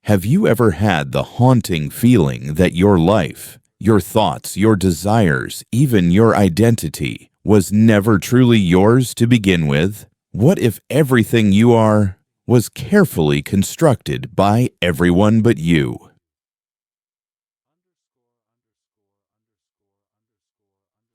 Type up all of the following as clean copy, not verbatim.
Have you ever had the haunting feeling that your life, your thoughts, your desires, even your identity, was never truly yours to begin with? What if everything you are was carefully constructed by everyone but you?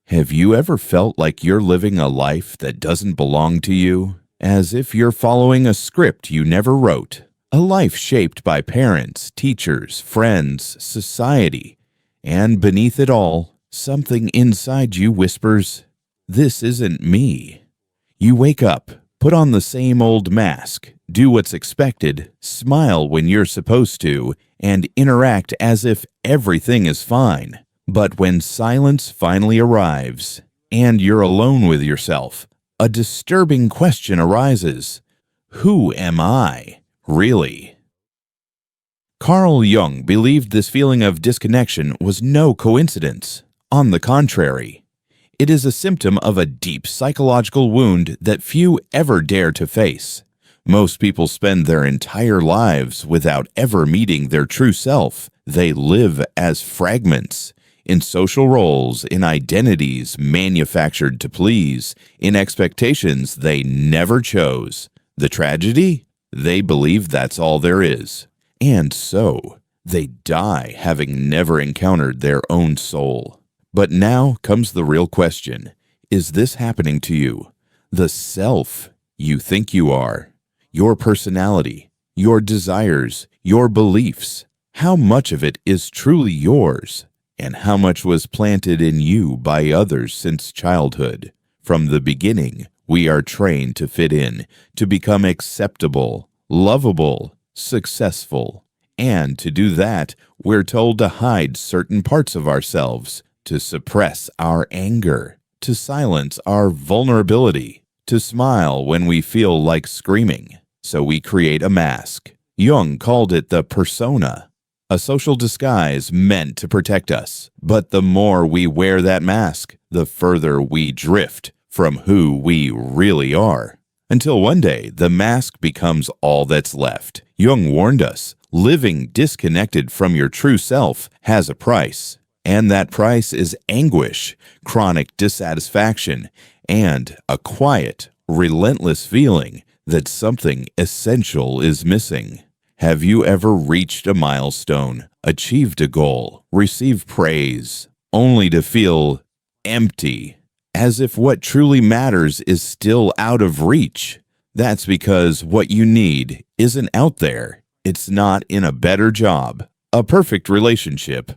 Have you ever felt like you're living a life that doesn't belong to you? As if you're following a script you never wrote? A life shaped by parents, teachers, friends, society, and beneath it all, something inside you whispers, "This isn't me." You wake up, put on the same old mask, do what's expected, smile when you're supposed to, and interact as if everything is fine. But when silence finally arrives, and you're alone with yourself, a disturbing question arises. Who am I, really? Carl Jung believed this feeling of disconnection was no coincidence. On the contrary, it is a symptom of a deep psychological wound that few ever dare to face. Most people spend their entire lives without ever meeting their true self. They live as fragments, in social roles, in identities manufactured to please, in expectations they never chose. The tragedy? They believe that's all there is. And so, they die having never encountered their own soul. But now comes the real question. Is this happening to you? The self you think you are, your personality, your desires, your beliefs, how much of it is truly yours? And how much was planted in you by others since childhood? From the beginning, we are trained to fit in, to become acceptable, lovable, successful. And to do that, we're told to hide certain parts of ourselves, to suppress our anger, to silence our vulnerability, to smile when we feel like screaming. So we create a mask. Jung called it the persona, a social disguise meant to protect us. But the more we wear that mask, the further we drift from who we really are. Until one day, the mask becomes all that's left. Jung warned us, living disconnected from your true self has a price. And that price is anguish, chronic dissatisfaction, and a quiet, relentless feeling that something essential is missing. Have you ever reached a milestone, achieved a goal, received praise, only to feel empty, as if what truly matters is still out of reach? That's because what you need isn't out there. It's not in a better job, a perfect relationship,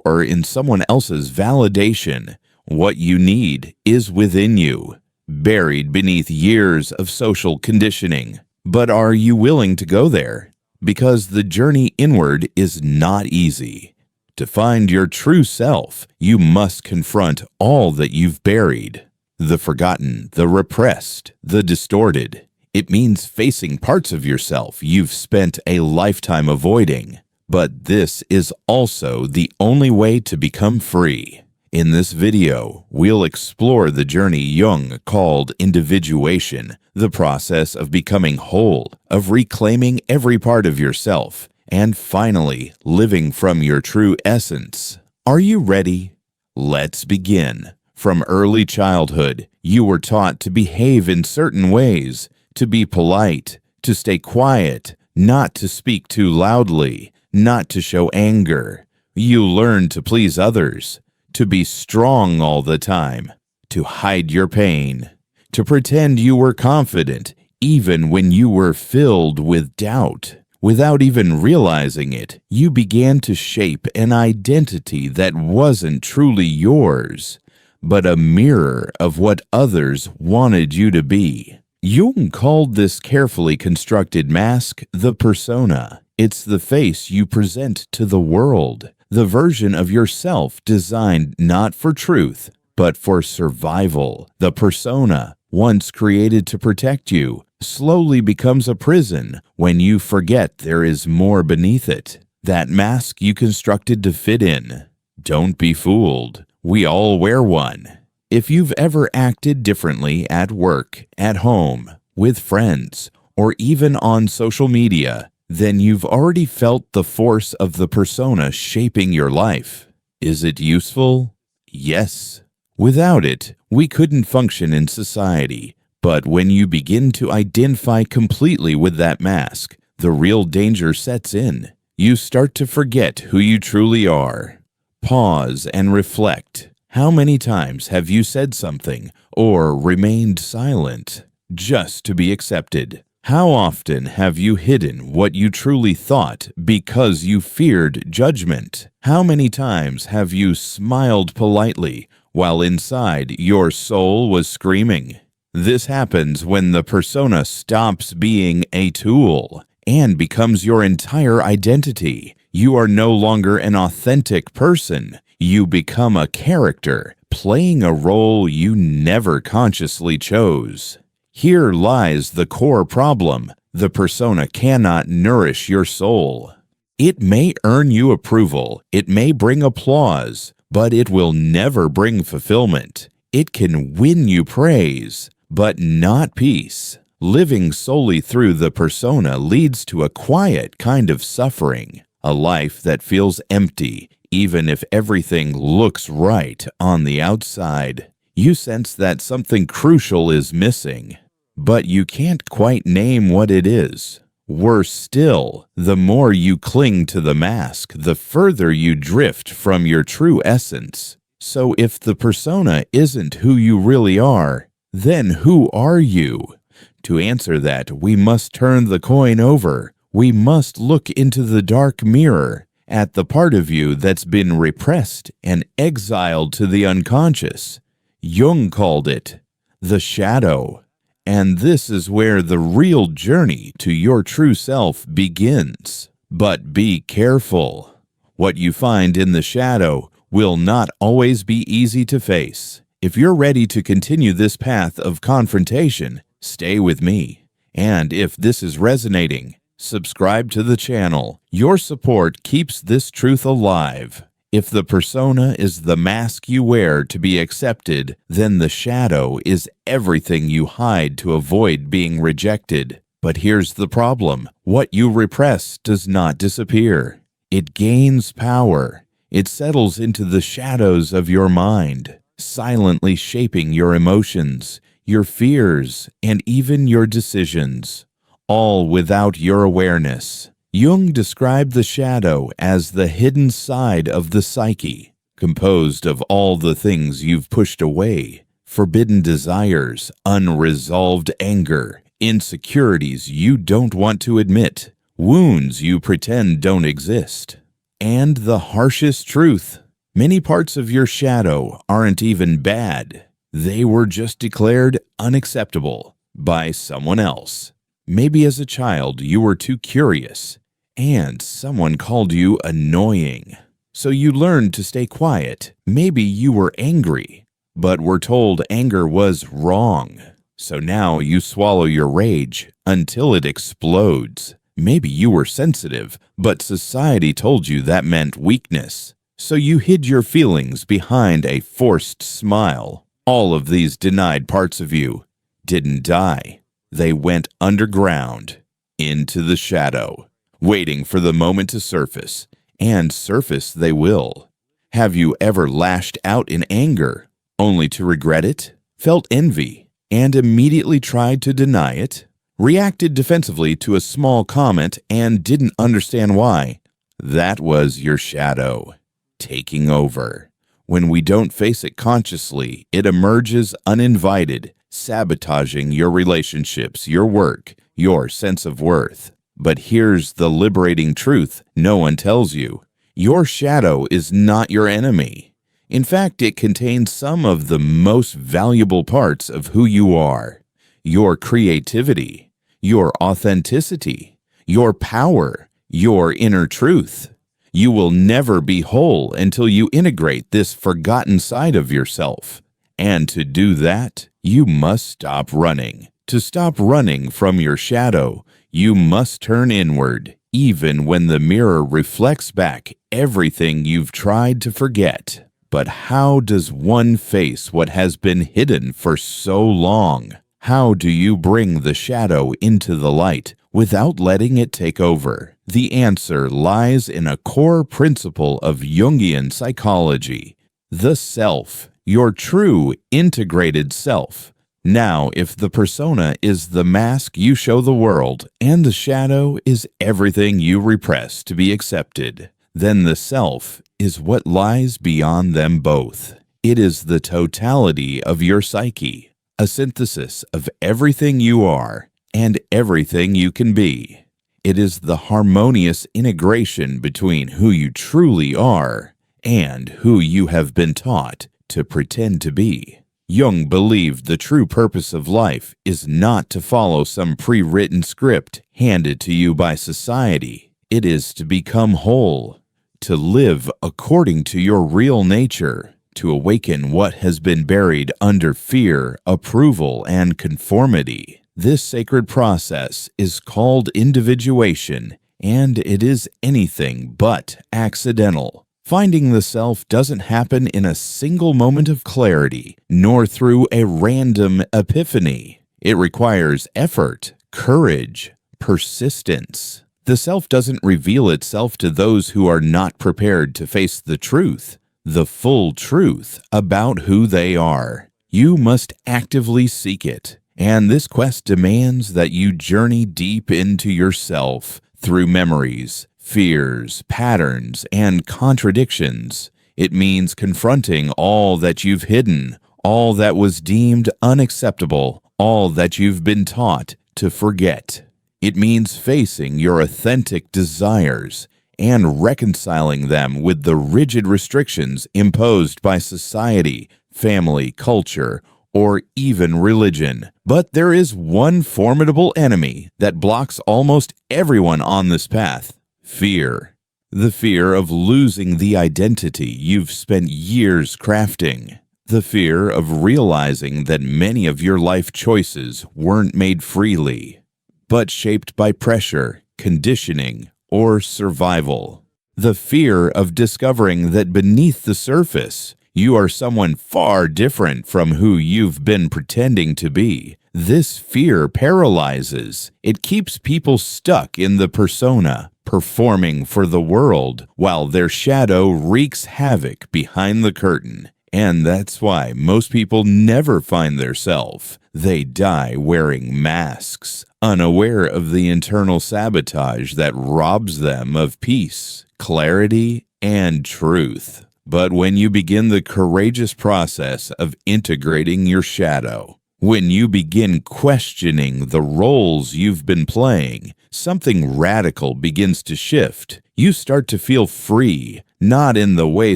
or in someone else's validation. What you need is within you, buried beneath years of social conditioning. But are you willing to go there? Because the journey inward is not easy. To find your true self, you must confront all that you've buried. The forgotten, the repressed, the distorted. It means facing parts of yourself you've spent a lifetime avoiding. But this is also the only way to become free. In this video, we'll explore the journey Jung called individuation, the process of becoming whole, of reclaiming every part of yourself, and finally living from your true essence. Are you ready? Let's begin. From early childhood, you were taught to behave in certain ways, to be polite, to stay quiet, not to speak too loudly, not to show anger. You learned to please others, to be strong all the time, to hide your pain, to pretend you were confident even when you were filled with doubt. Without even realizing it, you began to shape an identity that wasn't truly yours, but a mirror of what others wanted you to be. Jung called this carefully constructed mask the persona. It's the face you present to the world, the version of yourself designed not for truth, but for survival. The persona, once created to protect you, slowly becomes a prison when you forget there is more beneath it. That mask you constructed to fit in. Don't be fooled. We all wear one. If you've ever acted differently at work, at home, with friends, or even on social media, then you've already felt the force of the persona shaping your life. Is it useful? Yes. Without it, we couldn't function in society. But when you begin to identify completely with that mask, the real danger sets in. You start to forget who you truly are. Pause and reflect. How many times have you said something or remained silent just to be accepted? How often have you hidden what you truly thought because you feared judgment? How many times have you smiled politely while inside your soul was screaming? This happens when the persona stops being a tool and becomes your entire identity. You are no longer an authentic person. You become a character, playing a role you never consciously chose. Here lies the core problem. The persona cannot nourish your soul. It may earn you approval, it may bring applause, but it will never bring fulfillment. It can win you praise, but not peace. Living solely through the persona leads to a quiet kind of suffering, a life that feels empty, even if everything looks right on the outside. You sense that something crucial is missing, but you can't quite name what it is. Worse still, the more you cling to the mask, the further you drift from your true essence. So if the persona isn't who you really are, then who are you? To answer that, we must turn the coin over. We must look into the dark mirror at the part of you that's been repressed and exiled to the unconscious. Jung called it the shadow. And this is where the real journey to your true self begins. But be careful. What you find in the shadow will not always be easy to face. If you're ready to continue this path of confrontation, stay with me. And if this is resonating, subscribe to the channel. Your support keeps this truth alive. If the persona is the mask you wear to be accepted, then the shadow is everything you hide to avoid being rejected. But here's the problem. What you repress does not disappear. It gains power. It settles into the shadows of your mind, silently shaping your emotions, your fears, and even your decisions, all without your awareness. Jung described the shadow as the hidden side of the psyche, composed of all the things you've pushed away, forbidden desires, unresolved anger, insecurities you don't want to admit, wounds you pretend don't exist. And the harshest truth, many parts of your shadow aren't even bad. They were just declared unacceptable by someone else. Maybe as a child you were too curious, and someone called you annoying. So you learned to stay quiet. Maybe you were angry, but were told anger was wrong. So now you swallow your rage until it explodes. Maybe you were sensitive, but society told you that meant weakness. So you hid your feelings behind a forced smile. All of these denied parts of you didn't die. They went underground, into the shadow, waiting for the moment to surface, and surface they will. Have you ever lashed out in anger, only to regret it? Felt envy, and immediately tried to deny it? Reacted defensively to a small comment and didn't understand why? That was your shadow, taking over. When we don't face it consciously, it emerges uninvited, sabotaging your relationships, your work, your sense of worth. But here's the liberating truth no one tells you. Your shadow is not your enemy. In fact, it contains some of the most valuable parts of who you are. Your creativity, your authenticity, your power, your inner truth. You will never be whole until you integrate this forgotten side of yourself. And to do that, you must stop running. To stop running from your shadow, you must turn inward, even when the mirror reflects back everything you've tried to forget. But how does one face what has been hidden for so long? How do you bring the shadow into the light without letting it take over. The answer lies in a core principle of Jungian psychology: the self, your true integrated self. Now, if the persona is the mask you show the world, and the shadow is everything you repress to be accepted, then the self is what lies beyond them both. It is the totality of your psyche, a synthesis of everything you are and everything you can be. It is the harmonious integration between who you truly are and who you have been taught to pretend to be. Jung believed the true purpose of life is not to follow some pre-written script handed to you by society. It is to become whole, to live according to your real nature, to awaken what has been buried under fear, approval, and conformity. This sacred process is called individuation, and it is anything but accidental. Finding the self doesn't happen in a single moment of clarity, nor through a random epiphany. It requires effort, courage, persistence. The self doesn't reveal itself to those who are not prepared to face the truth, the full truth about who they are. You must actively seek it, and this quest demands that you journey deep into yourself through memories, fears, patterns, and contradictions. It means confronting all that you've hidden, all that was deemed unacceptable, all that you've been taught to forget. It means facing your authentic desires and reconciling them with the rigid restrictions imposed by society, family, culture, or even religion. But there is one formidable enemy that blocks almost everyone on this path: fear. The fear of losing the identity you've spent years crafting. The fear of realizing that many of your life choices weren't made freely, but shaped by pressure, conditioning, or survival. The fear of discovering that beneath the surface, you are someone far different from who you've been pretending to be. This fear paralyzes. It keeps people stuck in the persona, performing for the world, while their shadow wreaks havoc behind the curtain. And that's why most people never find their self. They die wearing masks, unaware of the internal sabotage that robs them of peace, clarity, and truth. But when you begin the courageous process of integrating your shadow, when you begin questioning the roles you've been playing, something radical begins to shift. You start to feel free, not in the way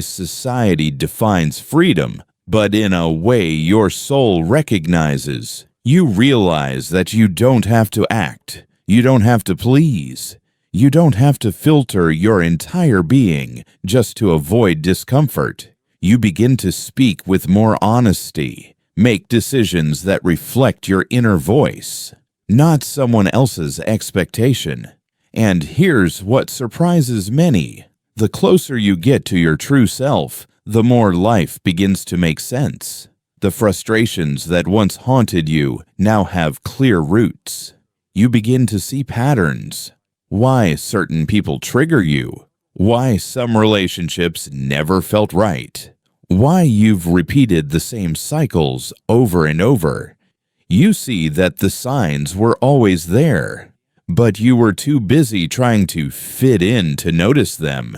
society defines freedom, but in a way your soul recognizes. You realize that you don't have to act. You don't have to please. You don't have to filter your entire being just to avoid discomfort. You begin to speak with more honesty, make decisions that reflect your inner voice, not someone else's expectation. And here's what surprises many. The closer you get to your true self, the more life begins to make sense. The frustrations that once haunted you now have clear roots. You begin to see patterns. Why certain people trigger you. Why some relationships never felt right. Why you've repeated the same cycles over and over. You see that the signs were always there, but you were too busy trying to fit in to notice them.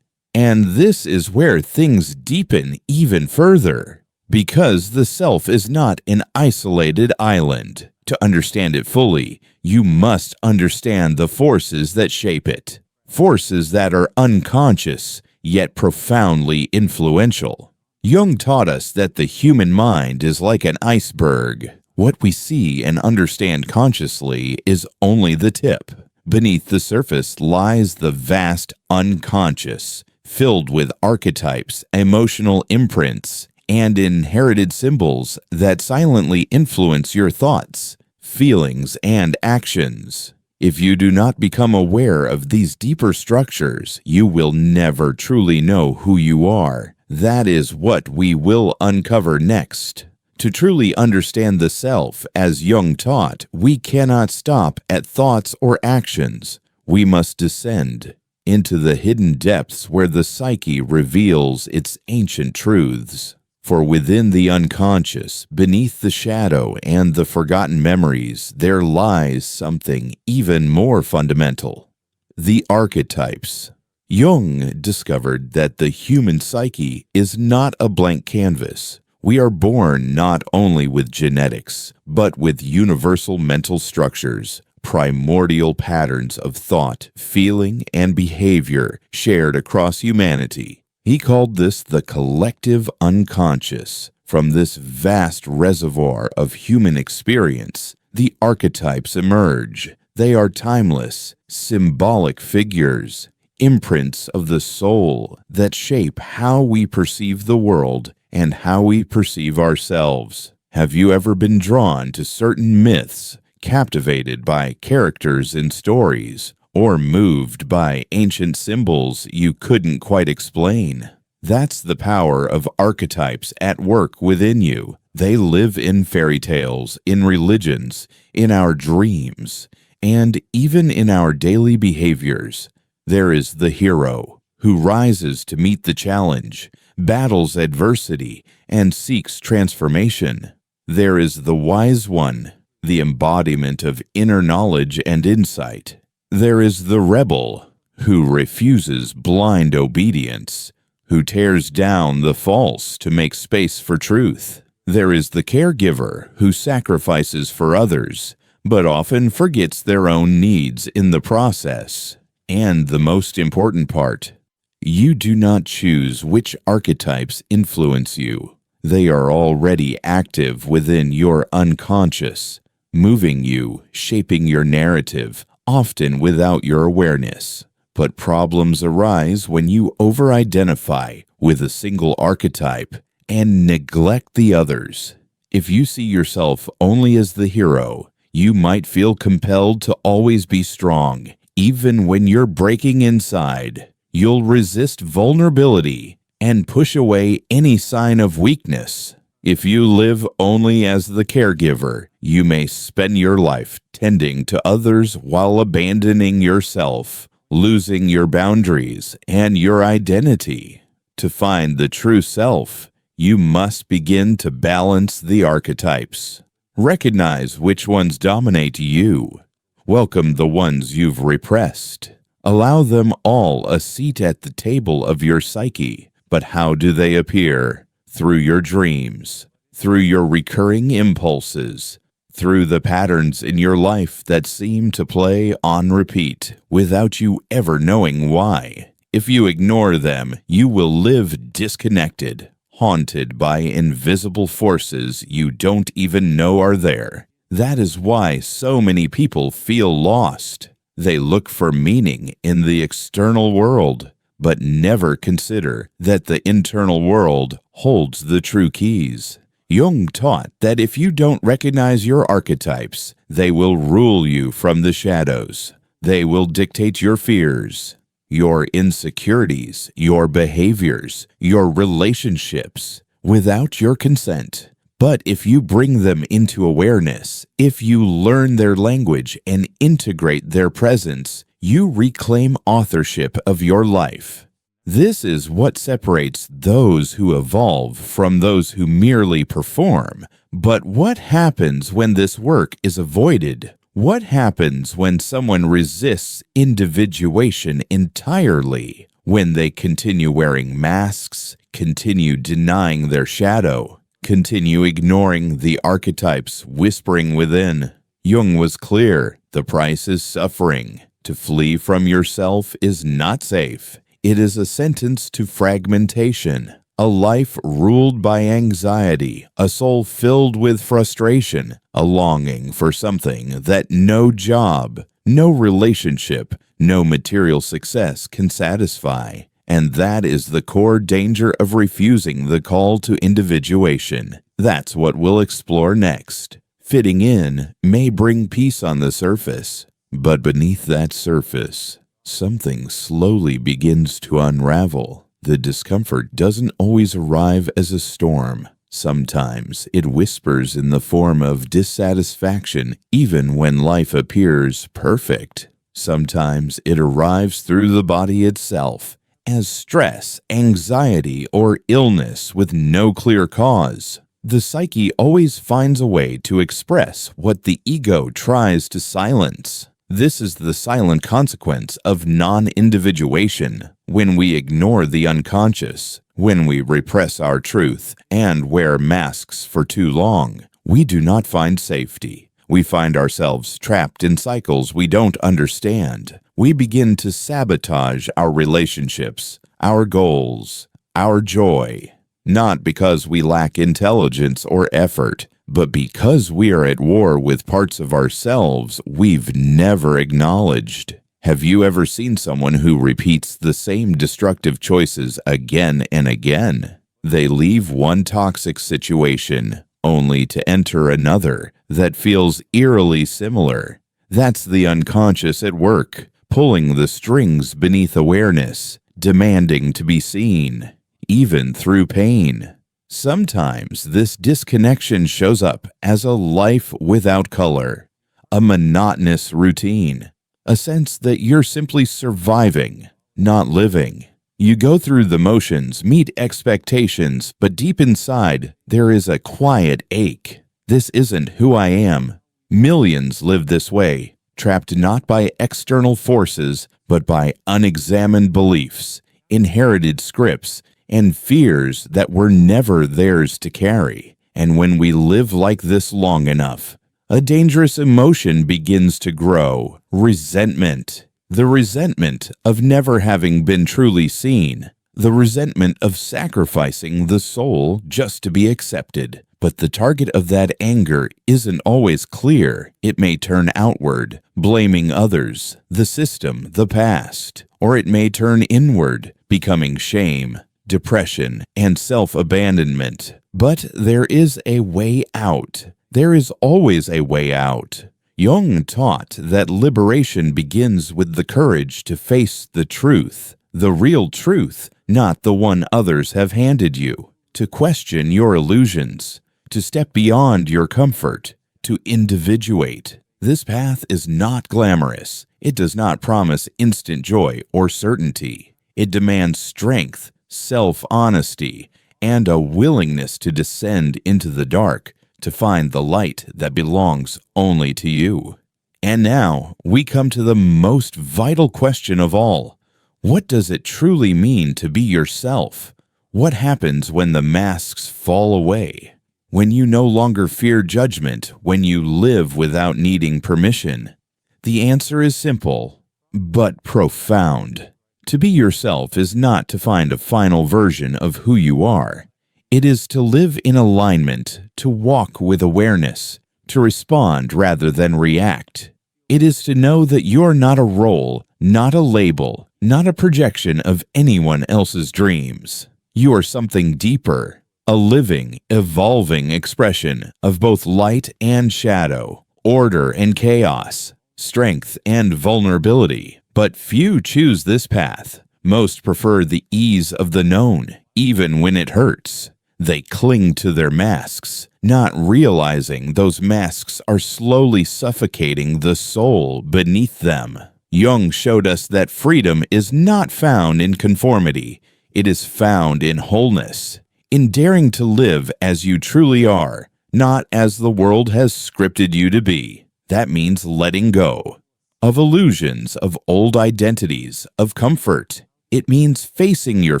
And this is where things deepen even further, because the self is not an isolated island. To understand it fully, you must understand the forces that shape it, forces that are unconscious yet profoundly influential. Jung taught us that the human mind is like an iceberg. What we see and understand consciously is only the tip. Beneath the surface lies the vast unconscious, filled with archetypes, emotional imprints, and inherited symbols that silently influence your thoughts, feelings, and actions. If you do not become aware of these deeper structures, you will never truly know who you are. That is what we will uncover next. To truly understand the self, as Jung taught, we cannot stop at thoughts or actions. We must descend into the hidden depths where the psyche reveals its ancient truths. For within the unconscious, beneath the shadow and the forgotten memories, there lies something even more fundamental: the archetypes. Jung discovered that the human psyche is not a blank canvas. We are born not only with genetics, but with universal mental structures, primordial patterns of thought, feeling, and behavior shared across humanity. He called this the collective unconscious. From this vast reservoir of human experience, the archetypes emerge. They are timeless, symbolic figures, imprints of the soul that shape how we perceive the world and how we perceive ourselves. Have you ever been drawn to certain myths, captivated by characters in stories, or moved by ancient symbols you couldn't quite explain? That's the power of archetypes at work within you. They live in fairy tales, in religions, in our dreams, and even in our daily behaviors. There is the hero who rises to meet the challenge, battles adversity, and seeks transformation. There is the wise one, the embodiment of inner knowledge and insight. There is the rebel who refuses blind obedience, who tears down the false to make space for truth. There is the caregiver who sacrifices for others, but often forgets their own needs in the process. And the most important part, you do not choose which archetypes influence you. They are already active within your unconscious, moving you, shaping your narrative, often without your awareness. But problems arise when you over-identify with a single archetype and neglect the others. If you see yourself only as the hero, you might feel compelled to always be strong. Even when you're breaking inside, you'll resist vulnerability and push away any sign of weakness. If you live only as the caregiver, you may spend your life tending to others while abandoning yourself, losing your boundaries and your identity. To find the true self, you must begin to balance the archetypes. Recognize which ones dominate you. Welcome the ones you've repressed. Allow them all a seat at the table of your psyche. But how do they appear? Through your dreams, through your recurring impulses, through the patterns in your life that seem to play on repeat without you ever knowing why. If you ignore them, you will live disconnected, haunted by invisible forces you don't even know are there. That is why so many people feel lost. They look for meaning in the external world, but never consider that the internal world holds the true keys. Jung taught that if you don't recognize your archetypes, they will rule you from the shadows. They will dictate your fears, your insecurities, your behaviors, your relationships, without your consent. But if you bring them into awareness, if you learn their language and integrate their presence, you reclaim authorship of your life. This is what separates those who evolve from those who merely perform. But what happens when this work is avoided? What happens when someone resists individuation entirely? When they continue wearing masks, continue denying their shadow, continue ignoring the archetypes whispering within? Jung was clear: the price is suffering. To flee from yourself is not safe. It is a sentence to fragmentation, a life ruled by anxiety, a soul filled with frustration, a longing for something that no job, no relationship, no material success can satisfy. And that is the core danger of refusing the call to individuation. That's what we'll explore next. Fitting in may bring peace on the surface, but beneath that surface, something slowly begins to unravel. The discomfort doesn't always arrive as a storm. Sometimes it whispers in the form of dissatisfaction even when life appears perfect. Sometimes it arrives through the body itself as stress, anxiety, or illness with no clear cause. The psyche always finds a way to express what the ego tries to silence. This is the silent consequence of non-individuation. When we ignore the unconscious, when we repress our truth and wear masks for too long, we do not find safety. We find ourselves trapped in cycles we don't understand. We begin to sabotage our relationships, our goals, our joy, not because we lack intelligence or effort, but because we are at war with parts of ourselves we've never acknowledged. Have you ever seen someone who repeats the same destructive choices again and again? They leave one toxic situation only to enter another that feels eerily similar. That's the unconscious at work, pulling the strings beneath awareness, demanding to be seen, even through pain. Sometimes this disconnection shows up as a life without color, a monotonous routine, a sense that you're simply surviving, not living. You go through the motions, meet expectations, but deep inside, there is a quiet ache. This isn't who I am. Millions live this way, trapped not by external forces, but by unexamined beliefs, inherited scripts, and fears that were never theirs to carry. And when we live like this long enough, a dangerous emotion begins to grow: resentment. The resentment of never having been truly seen. The resentment of sacrificing the soul just to be accepted. But the target of that anger isn't always clear. It may turn outward, blaming others, the system, the past. Or it may turn inward, becoming shame, depression, and self-abandonment. But there is a way out. There is always a way out. Jung taught that liberation begins with the courage to face the truth, the real truth, not the one others have handed you, to question your illusions, to step beyond your comfort, to individuate. This path is not glamorous. It does not promise instant joy or certainty. It demands strength, self-honesty, and a willingness to descend into the dark, to find the light that belongs only to you. And now, we come to the most vital question of all. What does it truly mean to be yourself? What happens when the masks fall away? When you no longer fear judgment, when you live without needing permission? The answer is simple, but profound. To be yourself is not to find a final version of who you are. It is to live in alignment, to walk with awareness, to respond rather than react. It is to know that you're not a role, not a label, not a projection of anyone else's dreams. You are something deeper, a living, evolving expression of both light and shadow, order and chaos, strength and vulnerability. But few choose this path. Most prefer the ease of the known, even when it hurts. They cling to their masks, not realizing those masks are slowly suffocating the soul beneath them. Jung showed us that freedom is not found in conformity. It is found in wholeness, in daring to live as you truly are, not as the world has scripted you to be. That means letting go of illusions, of old identities, of comfort. It means facing your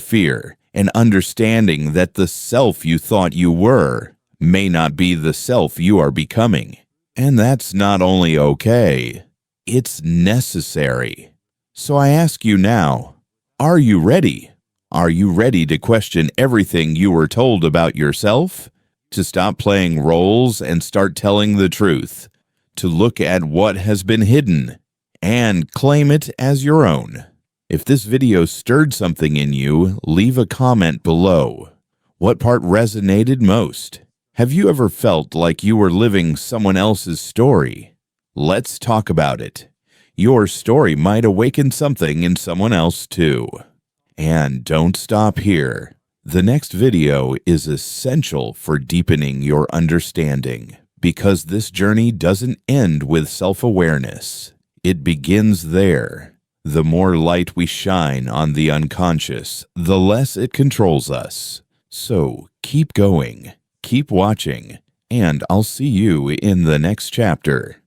fear and understanding that the self you thought you were may not be the self you are becoming. And that's not only okay, it's necessary. So I ask you now, are you ready? Are you ready to question everything you were told about yourself? To stop playing roles and start telling the truth? To look at what has been hidden and claim it as your own? If this video stirred something in you, leave a comment below. What part resonated most? Have you ever felt like you were living someone else's story? Let's talk about it. Your story might awaken something in someone else too. And don't stop here. The next video is essential for deepening your understanding because this journey doesn't end with self-awareness. It begins there. The more light we shine on the unconscious, the less it controls us. So keep going, keep watching, and I'll see you in the next chapter.